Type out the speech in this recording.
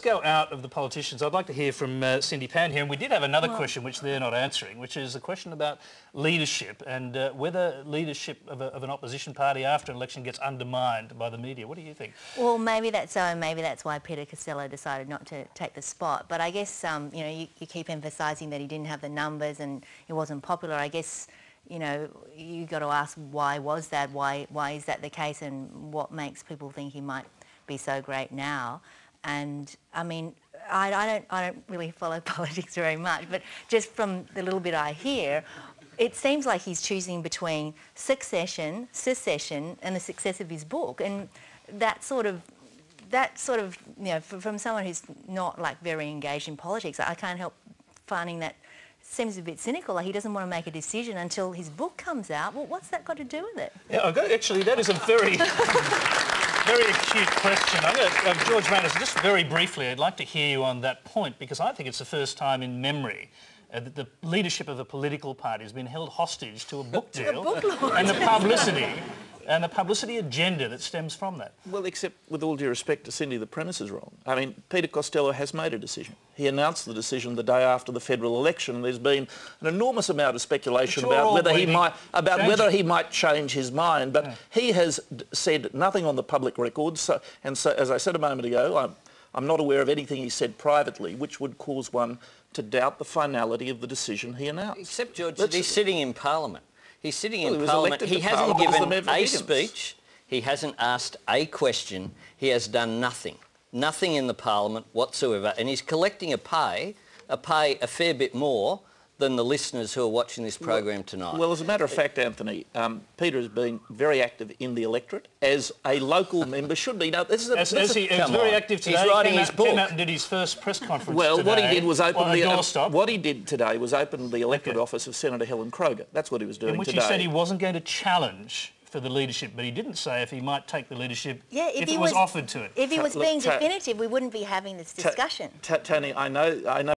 go out of the politicians. I'd like to hear from Cindy Pan here. And we did have another question which they're not answering, which is a question about leadership and whether leadership of an opposition party after an election gets undermined by the media. What do you think? Well, maybe that's so, and maybe that's why Peter Costello decided not to take the spot. But I guess, you know, you keep emphasising that he didn't have the numbers and he wasn't popular. I guess, you know, you got to ask why was that? Why is that the case? And what makes people think he might be so great now? And I mean, I don't really follow politics very much, but just from the little bit I hear, it seems like he's choosing between secession, and the success of his book, and that sort of, you know, from someone who's not like very engaged in politics, I can't help finding that seems a bit cynical. Like he doesn't want to make a decision until his book comes out. Well, what's that got to do with it? Yeah, actually, that is a very, very acute question. I'm going to, George Manners, just very briefly, I'd like to hear you on that point, because I think it's the first time in memory that the leadership of a political party has been held hostage to a book deal and the publicity agenda that stems from that. Well, except with all due respect to Cindy, the premise is wrong. I mean, Peter Costello has made a decision. He announced the decision the day after the federal election. There's been an enormous amount of speculation about whether he might change his mind, but he has said nothing on the public record. So, as I said a moment ago, I'm not aware of anything he said privately which would cause one to doubt the finality of the decision he announced. Except, George, that he's sitting in Parliament. He's sitting in Parliament. He hasn't given a speech. He hasn't asked a question. He has done nothing. Nothing in the Parliament whatsoever. And he's collecting a pay a fair bit more than the listeners who are watching this program tonight. Well, as a matter of fact, Anthony, Peter has been very active in the electorate, as a local member should be. Now, this is he's very active today. He's writing his book. Came out and did his first press conference Well, today. what he did was open what he did today was open the electorate office of Senator Helen Kroger. That's what he was doing in which today. he said he wasn't going to challenge for the leadership, but he didn't say if he might take the leadership if it was offered to him. If he was being definitive, we wouldn't be having this discussion. Tony, I know